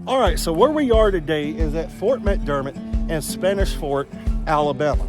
All right, so where we are today is at Fort McDermott and Spanish Fort, Alabama.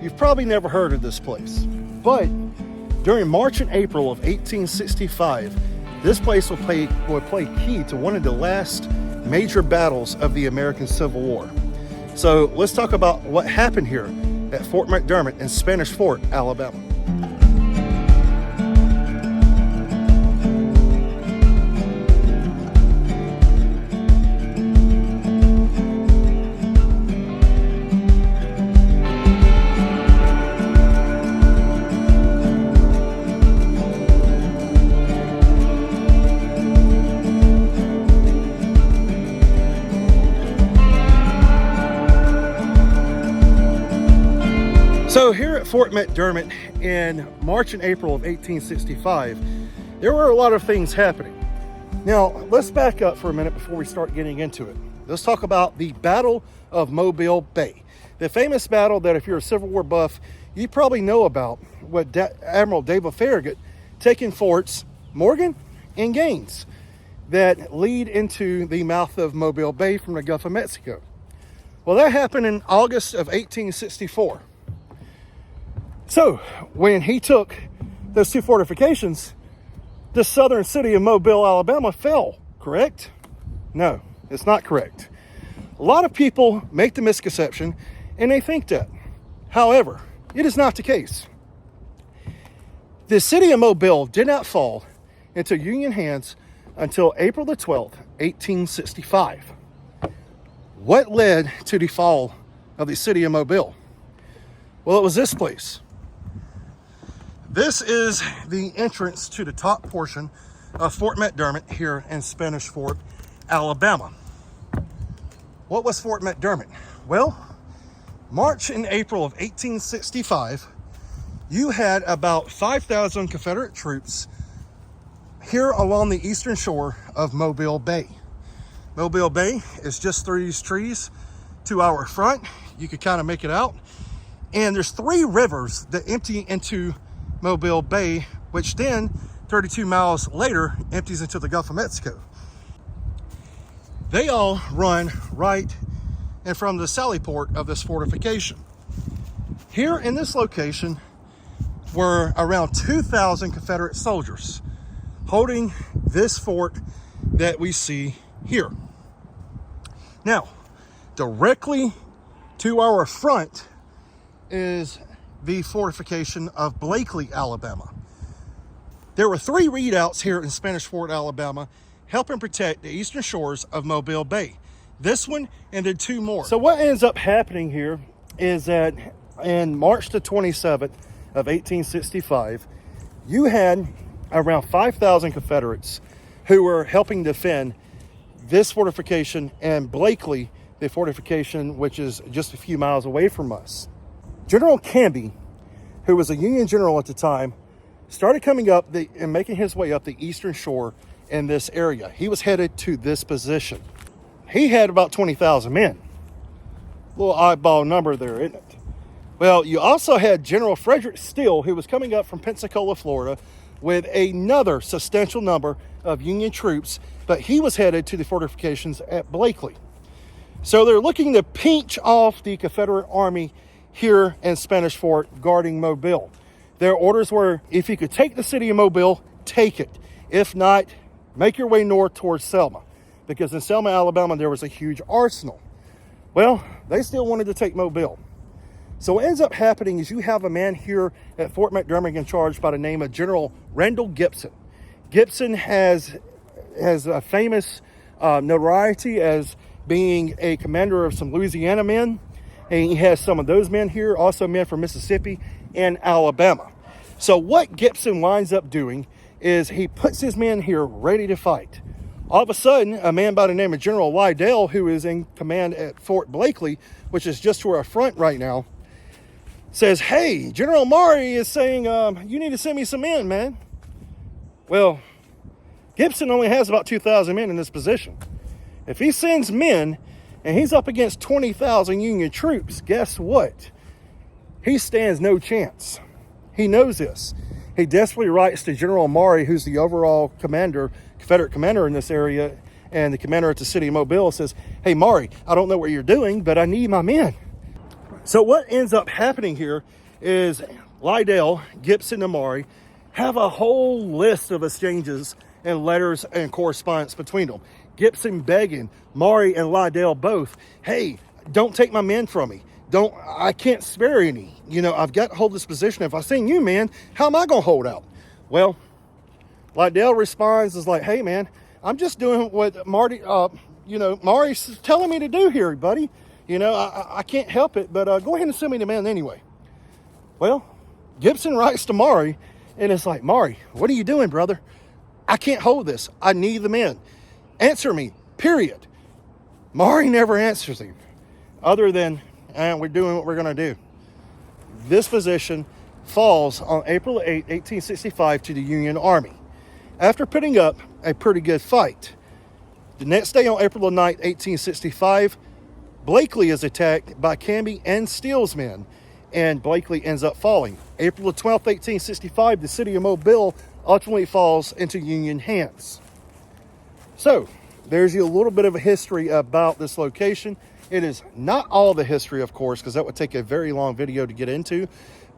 You've probably never heard of this place, but during March and April of 1865, this place would play key to one of the last major battles of the American Civil War. So let's talk about what happened here at Fort McDermott and Spanish Fort, Alabama. So here at Fort McDermott in March and April of 1865, there were a lot of things happening. Now, let's back up for a minute before we start getting into it. Let's talk about the Battle of Mobile Bay. The famous battle that if you're a Civil War buff, you probably know about, with Admiral David Farragut taking Forts Morgan and Gaines that lead into the mouth of Mobile Bay from the Gulf of Mexico. Well, that happened in August of 1864. So when he took those two fortifications, the southern city of Mobile, Alabama fell, correct? No, it's not correct. A lot of people make the misconception and they think that. However, it is not the case. The city of Mobile did not fall into Union hands until April the 12th, 1865. What led to the fall of the city of Mobile? Well, it was this place. This is the entrance to the top portion of Fort McDermott here in Spanish Fort, Alabama. What was Fort McDermott? Well, March and April of 1865, you had about 5,000 Confederate troops here along the eastern shore of Mobile Bay. Mobile Bay is just through these trees to our front. You could kind of make it out. And there's three rivers that empty into Mobile Bay, which then 32 miles later empties into the Gulf of Mexico. They all run right in from the sally port of this fortification. Here in this location were around 2,000 Confederate soldiers holding this fort that we see here. Now, directly to our front is the fortification of Blakeley, Alabama. There were three redoubts here in Spanish Fort, Alabama, helping protect the eastern shores of Mobile Bay. This one and then two more. So what ends up happening here is that in March the 27th of 1865, you had around 5,000 Confederates who were helping defend this fortification and Blakeley, the fortification which is just a few miles away from us. General Canby, who was a Union general at the time, started coming up and making his way up the eastern shore in this area. He was headed to this position. He had about 20,000 men. Little oddball number there, isn't it? Well, you also had General Frederick Steele, who was coming up from Pensacola, Florida, with another substantial number of Union troops, but he was headed to the fortifications at Blakeley. So they're looking to pinch off the Confederate Army here in Spanish Fort guarding Mobile. Their orders were, if you could take the city of Mobile, take it. If not, make your way north towards Selma, because in Selma, Alabama, there was a huge arsenal. Well, they still wanted to take Mobile. So what ends up happening is you have a man here at Fort McDermott in charge by the name of General Randall Gibson. Gibson has a famous notoriety as being a commander of some Louisiana men. And he has some of those men here, also men from Mississippi and Alabama. So what Gibson winds up doing is he puts his men here ready to fight. All of a sudden, a man by the name of General Lydell, who is in command at Fort Blakeley, which is just to our front right now, says, hey, General Maury is saying, you need to send me some men, man. Well, Gibson only has about 2,000 men in this position. If he sends men and he's up against 20,000 Union troops, guess what? He stands no chance. He knows this. He desperately writes to General Maury, who's the overall commander, Confederate commander in this area, And the commander at the city of Mobile says, hey, Maury, I don't know what you're doing, but I need my men. So what ends up happening here is Lydell, Gibson, and Maury have a whole list of exchanges and letters and correspondence between them. Gibson begging Maury and Lydell both, hey, don't take my men from me. I can't spare any. You know, I've got to hold this position. If I seen you, man, how am I going to hold out? Well, Lydell responds is like, hey, man, I'm just doing what Maury's telling me to do here, buddy. You know, I can't help it, but go ahead and send me the men anyway. Well, Gibson writes to Maury, and it's like, Maury, what are you doing, brother? I can't hold this. I need the men. Answer me, period. Maury never answers him, other than, we're doing what we're going to do. This position falls on April 8, 1865 to the Union Army, after putting up a pretty good fight. The next day on April 9, 1865, Blakeley is attacked by Canby and Steele's men, and Blakeley ends up falling. April 12, 1865, the city of Mobile ultimately falls into Union hands. So, there's you a little bit of a history about this location. It is not all the history, of course, because that would take a very long video to get into.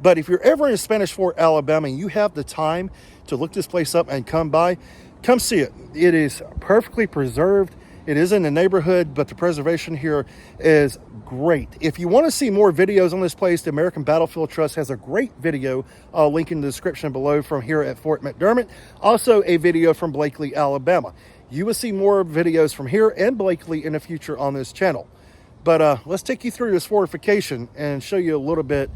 But if you're ever in Spanish Fort, Alabama, and you have the time to look this place up and come by, come see it. It is perfectly preserved. It is in the neighborhood, but the preservation here is great. If you want to see more videos on this place, the American Battlefield Trust has a great video, link in the description below, from here at Fort McDermott. Also a video from Blakeley, Alabama. You will see more videos from here and Blakeley in the future on this channel. But let's take you through this fortification and show you a little bit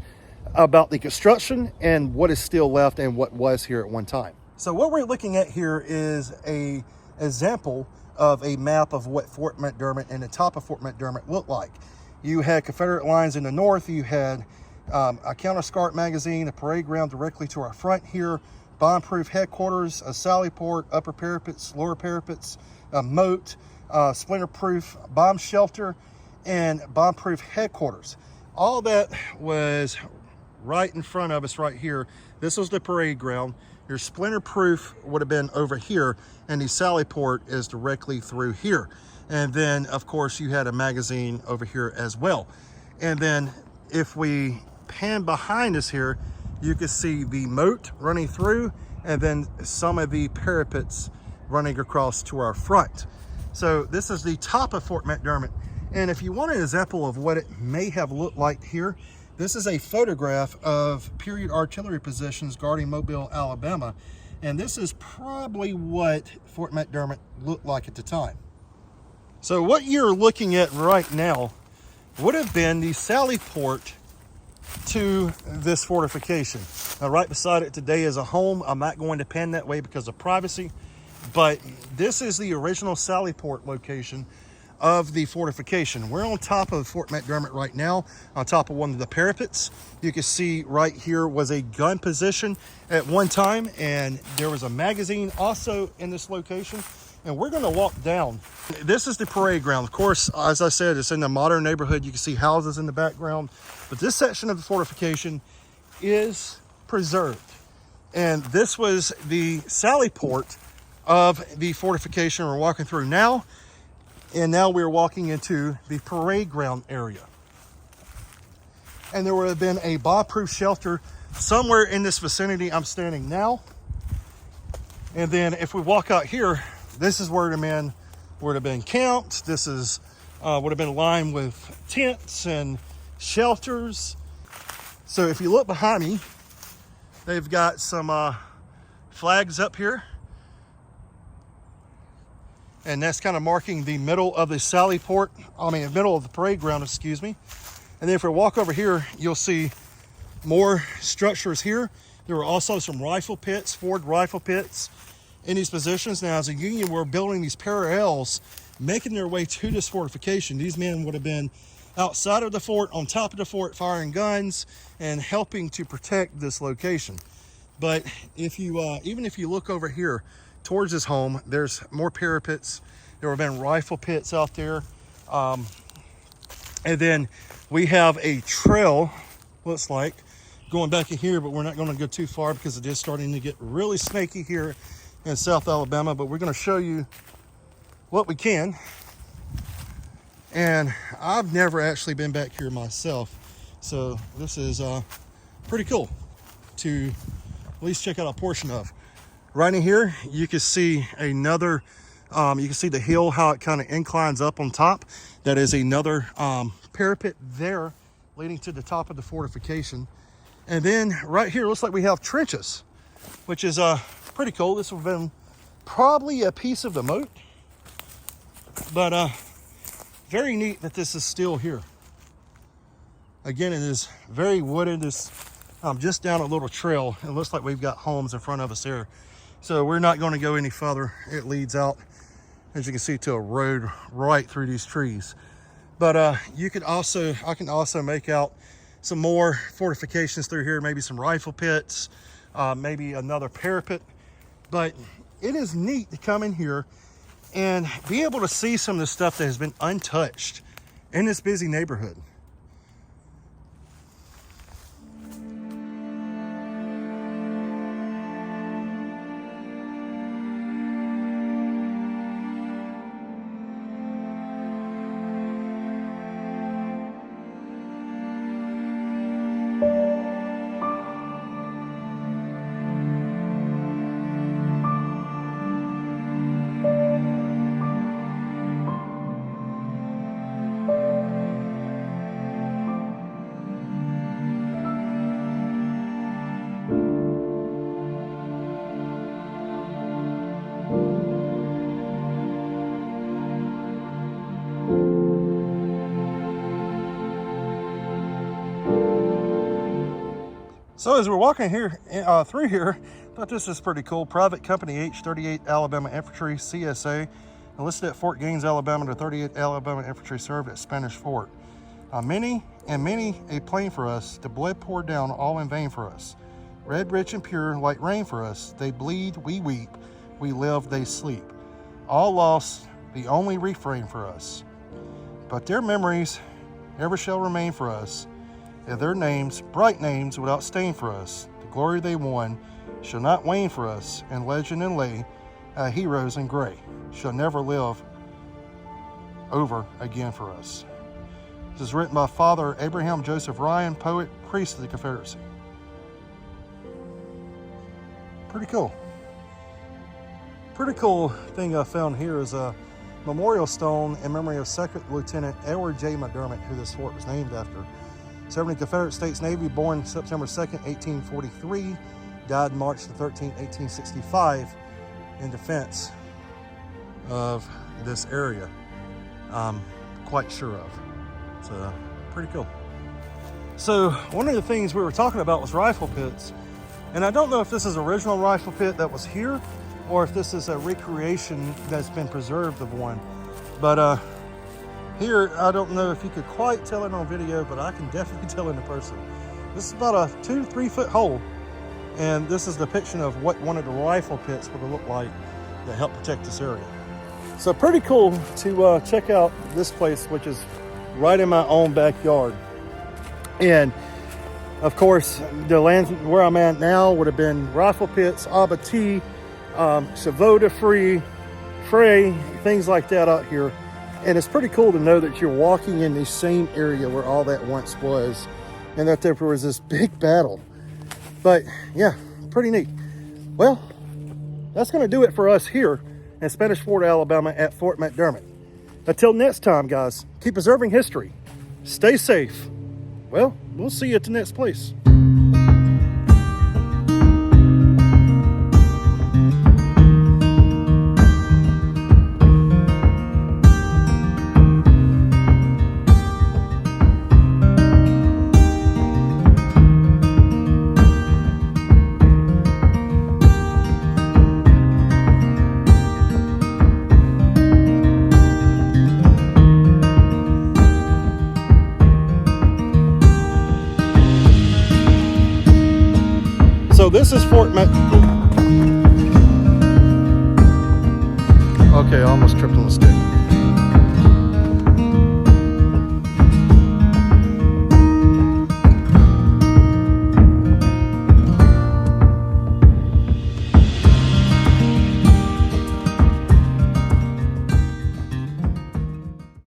about the construction and what is still left and what was here at one time. So what we're looking at here is an example of a map of what Fort McDermott and the top of Fort McDermott looked like. You had Confederate lines in the north. You had a counterscarp magazine, a parade ground directly to our front here, bomb-proof headquarters, a sally port, upper parapets, lower parapets, a moat, splinter-proof bomb shelter, and bomb-proof headquarters. All that was right in front of us right here. This was the parade ground. Your splinter-proof would have been over here, and the sally port is directly through here. And then, of course, you had a magazine over here as well. And then if we pan behind us here, you can see the moat running through, and then some of the parapets running across to our front. So this is the top of Fort McDermott. And if you want an example of what it may have looked like here, this is a photograph of period artillery positions guarding Mobile, Alabama. And this is probably what Fort McDermott looked like at the time. So what you're looking at right now would have been the sally port to this fortification. Now, right beside it today is a home. I'm not going to pan that way because of privacy, but this is the original sally port location of the fortification. We're on top of Fort McDermott right now, on top of one of the parapets. You can see right here was a gun position at one time, and there was a magazine also in this location. And we're going to walk down. This is the parade ground. Of course, as I said, it's in the modern neighborhood. You can see houses in the background, but this section of the fortification is preserved. And this was the sally port of the fortification we're walking through now. And now we're walking into the parade ground area. And there would have been a bomb-proof shelter somewhere in this vicinity I'm standing now. And then if we walk out here, this is where the men would have been camped. This is would have been lined with tents and shelters. So if you look behind me, they've got some flags up here. And that's kind of marking the middle of the sally port, middle of the parade ground, excuse me. And then if we walk over here, you'll see more structures here. There were also some rifle pits, Ford rifle pits in these positions. Now, as a Union, we're building these parallels, making their way to this fortification. These men would have been outside of the fort, on top of the fort, firing guns and helping to protect this location. But if you, even if you look over here towards this home, there's more parapets. There have been rifle pits out there. And then we have a trail, looks like, going back in here, but we're not going to go too far because it is starting to get really snaky here in South Alabama. But we're going to show you what we can. And I've never actually been back here myself, so this is pretty cool to at least check out a portion of. Right in here, you can see another, you can see the hill, how it kind of inclines up on top. That is another parapet there leading to the top of the fortification. And then right here, looks like we have trenches, which is pretty cool. This would have been probably a piece of the moat, but very neat that this is still here. Again, it is very wooded. It's just down a little trail. It looks like we've got homes in front of us here. So we're not going to go any further. It leads out, as you can see, to a road right through these trees. But I can also make out some more fortifications through here, maybe some rifle pits, maybe another parapet. But it is neat to come in here and be able to see some of the stuff that has been untouched in this busy neighborhood. So as we're walking here through here, I thought this was pretty cool. Private Company H, 38 Alabama Infantry, CSA, enlisted at Fort Gaines, Alabama, to 38 Alabama Infantry served at Spanish Fort. Many a plain for us, the blood poured down all in vain for us. Red, rich, and pure, like rain for us. They bleed, we weep, we live, they sleep. All lost, the only refrain for us. But their memories ever shall remain for us, and their names, bright names, without stain for us. The glory they won shall not wane for us, and legend and lay, heroes in gray, shall never live over again for us. This is written by Father Abraham Joseph Ryan, poet, priest of the Confederacy. Pretty cool. Pretty cool thing I found here is a memorial stone in memory of Second Lieutenant Edward J. McDermott, who this fort was named after. Serving in the Confederate States Navy, born September 2nd, 1843, died March the 13th, 1865, in defense of this area. I'm quite sure of. So, pretty cool. So, one of the things we were talking about was rifle pits. And I don't know if this is an original rifle pit that was here, or if this is a recreation that's been preserved of one. But here, I don't know if you could quite tell it on video, but I can definitely tell it in person. This is about a 2 to 3 foot hole, and this is a depiction of what one of the rifle pits would look like that helped protect this area. So pretty cool to check out this place, which is right in my own backyard. And of course, the land where I'm at now would have been rifle pits, abattis, chevaux de frise, fray, things like that out here. And it's pretty cool to know that you're walking in the same area where all that once was, and that there was this big battle. But yeah, pretty neat. Well, that's going to do it for us here in Spanish Fort, Alabama at Fort McDermott. Until next time, guys, keep preserving history. Stay safe. Well, we'll see you at the next place. So this is Fort Okay, I almost tripped on the stick.